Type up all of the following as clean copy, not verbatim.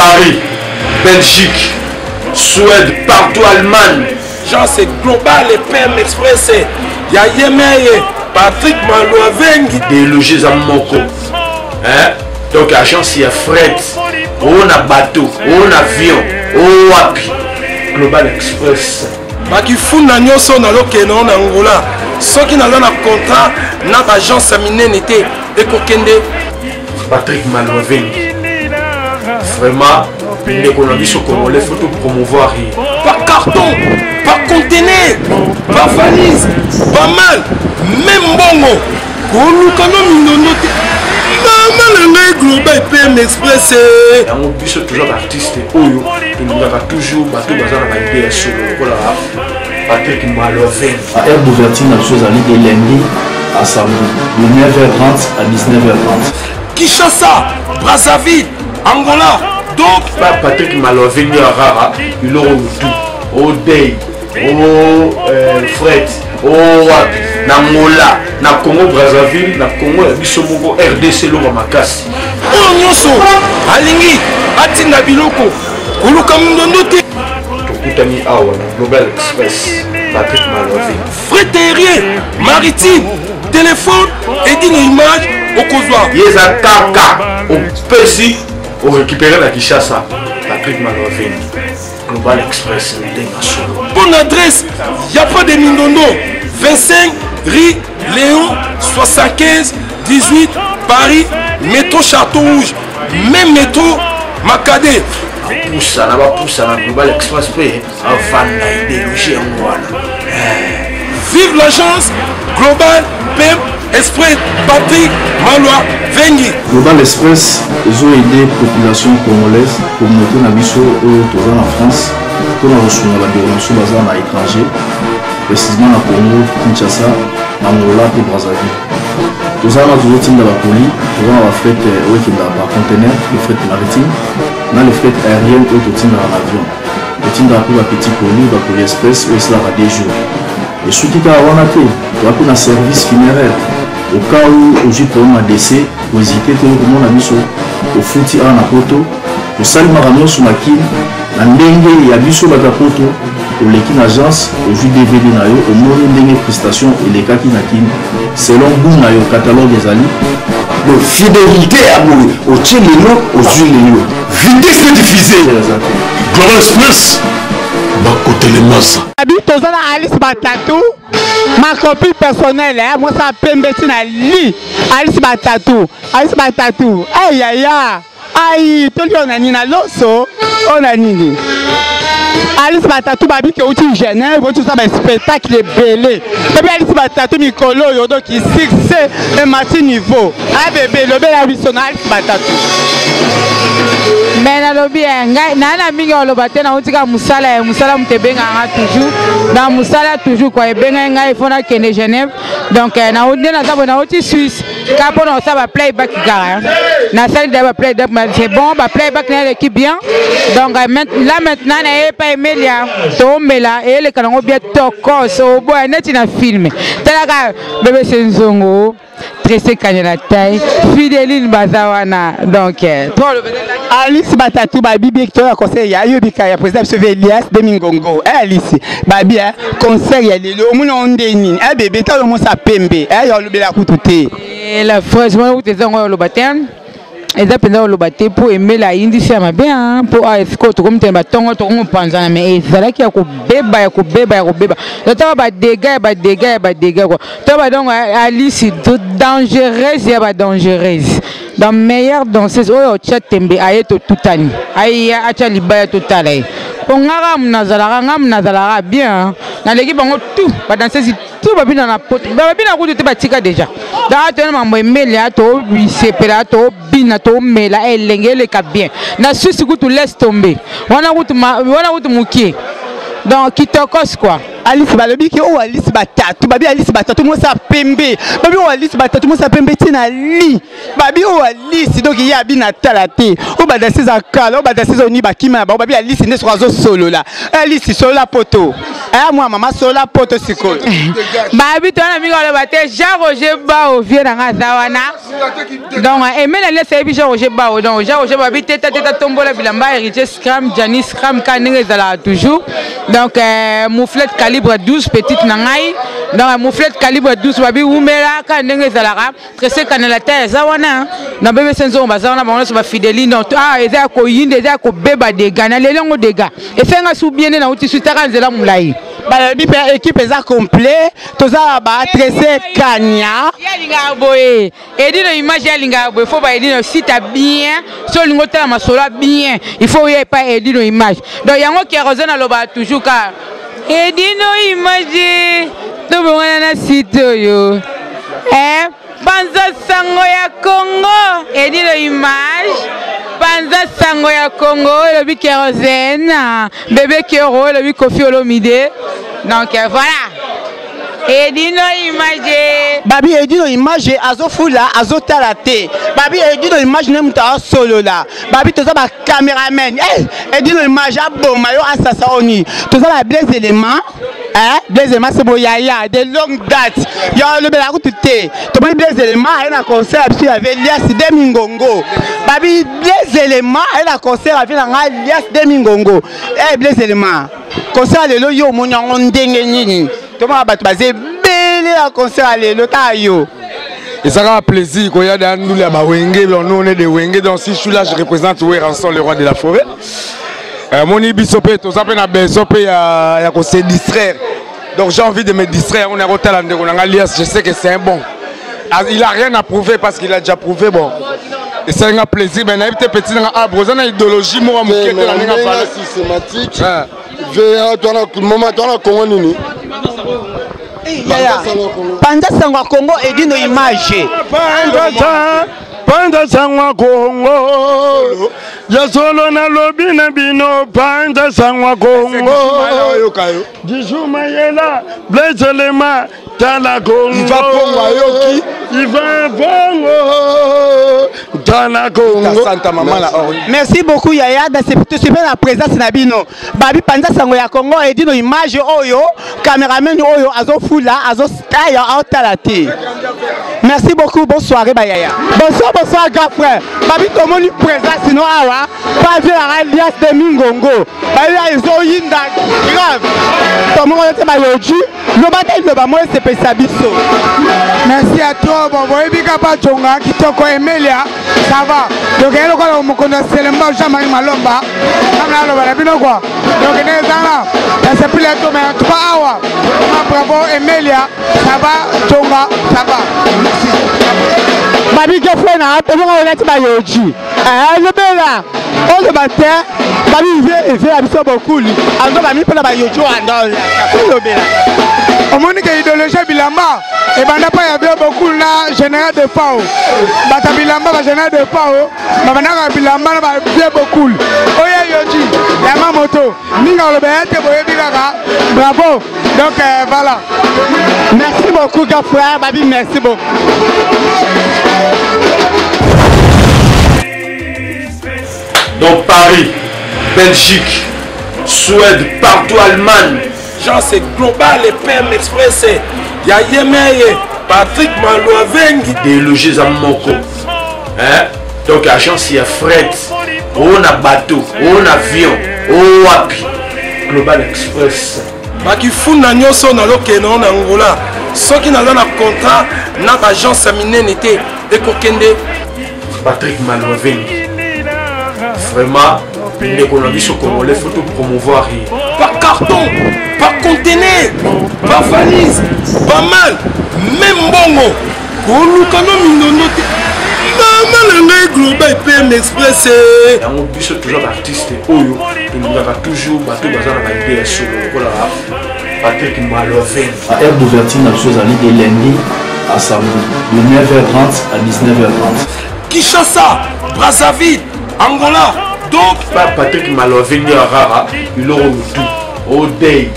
Paris, Belgique, Suède, partout Allemagne. Genre c'est global et PM Express. Il y a Yemeye, Patrick Malouavengi. Des logés à Moko. Hein? Donc agence il y a fret, on a bateau, on a avion, on a Global Express. Baki funda nyonso na lokeno na Angola. Soki na na contrat na agence minene te ekokende Patrick Malouavengi. Vraiment, on a vu ce congolais, il faut promouvoir. Par carton, par conteneur, par valise, pas mal, même bongo. Global PM Express. On bus toujours artiste Oyo, on a toujours bateau bazar na idée sur le Patrick Malouavengi. À air d'ouverture, la chose allait de lundi à samedi, de 9h30 à 19h30. Kinshasa, Brazzaville, Angola. Donc, Patrick Malouavengi à Rara, il aura tout. Au Day, au Fred, au Wapi, na Angola, na Congo Brazzaville, na Congo Bisomoko, RDC Loma Makasi. Oh Nyoso, Alingi, Atina Biloko, Kuluka Mundonote. Tokutani Awa, Global Express, Patrick Malouavengi. Fret aérien, maritime, téléphone, et une image au Kozwa. Yeza Kaka, au Pessi. On récupère la Kinshasa, Patrick Malouavengi, Global Express, bonne adresse, il n'y a pas de Mindondo, 25 rue Léon, 75 18 Paris, métro Château Rouge, même métro Macadé. Poussa, là bas poussa, la Global Express, avant d'idéologie en Wana. Vive l'agence Global PM Express, Patrick Malouavengi. Global Express, ils ont aidé la population congolaise, communauté Nabiso, en France, pour la reçu la déroulation basée à l'étranger, précisément à Congo, Kinshasa, Angola et Brazzaville. Nous avons toujours tiré la colis, nous avons fait un conteneur, le fret maritime, dans le fret aérien et le tir en avion. Le tir pour la petite colis, la colis express, où cela va des jours. Et ce qui est à Wanate, tu as un service funéraire. Au cas où j'ai problème à décès, pour hésiter, tout le monde a mis au fouti à la poto, au salut maramio sur ma kin, la dengue et à biso la poto, au l'équipe agence, au jus DVD nayo, au monde dengue prestation et les cas qui n'akin, selon vous nayo catalogue des alliés. Donc fidélité à vous, au tchéléno, au juléno. Vitesse de diffuser. Global Express. Côté les masses. Habite Alice Batatou, ma copine personnelle, moi ça Pembeti na li. Alice Batatou. Aïe aïe aïe, tout le monde a ni na loso, on a ni. Alice Batatou babi qui outil Genève, tout ça spectacle belé. Bébé Alice Batatou Mikolo yodo qui succès et matin niveau. Ah bébé, le bel Alice Batatou. Mais na lobby na mingi olobate na utika musala mutebenga toujours dans musala toujours quoi benga nga il faut na kende Genève donc na udena zabo na uti Suisse kapo na ça va playback gara na salle de playback c'est bon ba playback na l'équipe bien donc là maintenant na pas Emilia tombela et le kanango bien toko so boy net na film telaka bébé Senzongo Tressé Kanyela taille Fidéline Bazawana donc Alice Batatou babi bi to ya conseil ya yobika ya président Elias Domingongo Alice babi conseil ya lelo muna ondeni bébé ta mo sa pembe ya lobela kututé la franchement vous tes ngo lo baten et ça pendant le bâté pour aimer la indice ma bien pour escort comme tu as tongo to comme panzana mais ça là qui a ko beba donc tu vas dégâts quoi tu vas donc Alice dangereuse ya ba dangereuse dans meilleure danseuse oh chat tembe ayeto tutani ayi acha libaya totalai ngara mnazala bien na l'équipe bango tout ba danseuse tout ba bina na pote ba bina ko te batika déjà dans ton mambo emeli to bisepela to bina to mela elengele ka bien na susi ku tu laisse tomber wana ku mukie donc kitokos quoi Alice balobiki o Alice batatu babi Alice batatu mo sa pembe babi o Alice batatu mo sa pembe tina li babi o Alice donc il y a bien talate o badasi za kala o badasi za ni bakima ba babi Alice ne sera zo solo là Alice solo la poto moi maman solo la poto siko babi to na mi ko le bate Jean Roger Bao vient na zawana donc et mais la c'est Jean Roger Bao donc Jean Roger babi teta tombola bilamba héritier scram Janis scram kanenge zala toujours donc mouflette calibre 12 petite nangai donc mouflette calibre 12 babi umela kanenge zala tressé kanalata zawana na bébé senzo bazana bango so ba fidèle non eza ko yinde eza ko beba de gana lelongo de gars et fenga sou bien na uti sutaka nzela mulai ba bi équipe eza complet toza ba tressé kanya yalinga boye edino image yalinga boye faut ba edino sita bien so lingo tala masola bien il faut y pas edino image donc yango qui rozana loba toujours ka edino image to bongana na site yo Banza sango ya Congo edino image Banza sango ya Congo le bi kérosène bébé Kero le bi Kofi Olomide donc voilà edino image babi edino image azofula azotalate babi edino image ne muta solo là babi toza ba cameraman edino image aboma yo asasa oni toza ba Blaise éléments Blaise éléments c'est boyaya de longue date ya le bela kuté to ba Blaise éléments na concert puis avec Lias Demingongo babi Blaise éléments na concert avec Lias Demingongo Blaise éléments concert lelo yo monyango ndenge nini Comment tu vas belé à concert à l'Otayo? Et ça a un plaisir quand il y a des nous les Wenge, on est des Wenge, donc si je suis là, je représente Ranson, le roi de la forêt. Mon ibisopé, tout ça, il y a qu'on se distraire. Donc j'ai envie de me distraire, on est au talent, on a Alias, je sais que c'est un bon. Il n'a rien à prouver parce qu'il a déjà prouvé, bon. Et c'est un plaisir, mais il y a des petits arbres, il y a une idéologie, moi, je suis systématique. Panda Sangwa Congo et d'une image. Panda Sangwa Congo. Yasolo na lobi na bino Panda Sangwa Congo. Dijou Mayela, Blaise Éléments, Tala Congo. Il va Congo Yoki. Il va Congo. Tala Congo. Santa Maman la Merci beaucoup Yaya d'accepter super la présence Nabino. Babi Panda Sango ya Congo et d'une image oyo, caméraman oyo azo fula, azo style en talati. Merci beaucoup, bonne soirée Bayaya. Bonsoir grand frère. Babi comment nous présence sinon awa, pas vu la Alias Demingongo. Babi azo yinda grave. Comment on était mayoji, le bataille de Bamo c'est Pesabiso. Merci à toi, bon, vous voyez pas Tchonga, qui toko Emelia, ça va. Donc, elle est au Mokono Selemba, Jean-Marie Malomba, quoi. Donc, il est là, c'est plus les deux, mais 3 hours. Bravo, Emelia, ça va, Tchonga, ça va. Merci. Babi Gefrena, on est mayoji. Le bela, on le battait, Babi il fait absolument beaucoup. Alors, Babi peut la mayoji en dehors. Le bela. Au monde qui est idéologie Bilamba, et ben pas y avait beaucoup na général de Pau. Bata Bilamba va général de Pau, mais maintenant Bilamba va bien beaucoup. Oya Yoji, Yamamoto, Ninga le Béate, Boye Bilaga, bravo. Donc voilà. Merci beaucoup Gafra, Babi, merci beaucoup. Donc Paris, Belgique, Suède, partout Allemagne. Genre c'est global et PM Express. Il y a Yemeye, Patrick Malouavengi. Des logis à Moko. Donc agence il y a fret, on a bateau, on a avion, on a wapi. Global Express. Baki funda nyoso na lokeno na Angola. Ceux qui n'ont pas contrat, notre agence minée n'était Ekokende. Patrick Malouavengi. Vraiment, l'économie au Congolais, il faut tout promouvoir. Par carton, par conteneur, par valise, pas mal, même bongo. Pour nous, quand nous noté, maman, global PM Express. On bus toujours artiste, Oyo, et nous avons toujours battu dans la idée sur le Patrick Malouavengi. À aire d'ouverture, la chose à l'idée de lundi à samedi, de 9h30 à 19h30. Kinshasa, Brazzaville, Angola. Donc, Patrick Malouavengi Rara, il aura tout. Odei,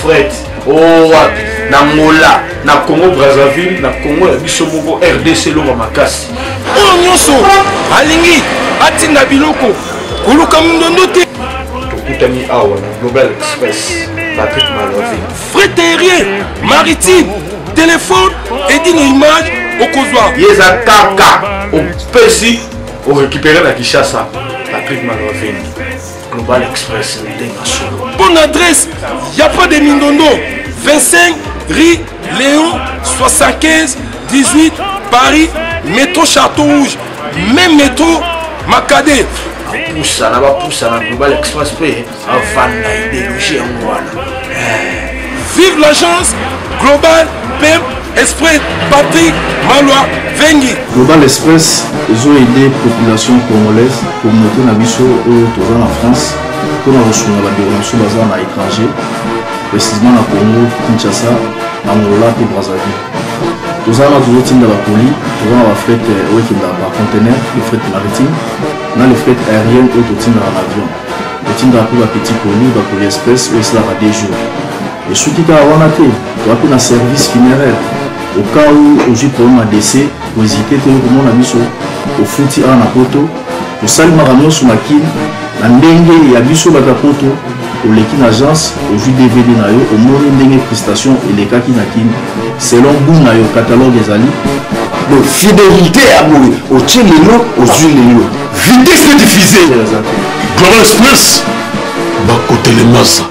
Fred, wapi, na Ngola, na Congo Brazzaville, na Congo biso moko RDC loba makasi. Oyo nyonso alingi atinda biloko koluka mundondo te. Tokutani awa na Global Express, Patrick Malovin. Frais aérien, maritime, téléphone et d'une image au Kozwa. Yeza kaka, au Pessi, au récupérer la Kishasa, Patrick Malovin. Global Express, bonne adresse, y a pas de Mindondo. 25 rue Léon 75 18 Paris, métro Château Rouge, même métro Macadé. Poussa, là bas poussa la Global Express paye avant l'idéologie en voilà. Vive l'agence Global PM Express Patrick Maloa Vengi. Global Express, ils ont aidé la population congolaise, communauté Nabiso en France, pour la reçu la déronation basée à l'étranger, précisément à Congo, Kinshasa, Angola et Brazzaville. Tous les gens qui ont la colis, tous les gens qui ont par conteneur, le fret maritime, dans le fret aérien ou tout dans l'avion. Le team pour la petite colis, la colis express, ou cela va des jours. Et ceux qui ont un service funéraire, au cas où j'ai problème à décès, pour hésiter, tout le monde a mis au fouti à la poto, au salut maramon sur ma kin, la ndenge et abisso batapoto, au l'équipe agence, au jus DVD nayo, au monde ndenge prestation et les kaki nakin, selon bout nayo catalogue des alliés. Donc fidélité à mourir, au tchélélo, aux huiles. Vitesse de diffuser. Global Express, bah côté les masses.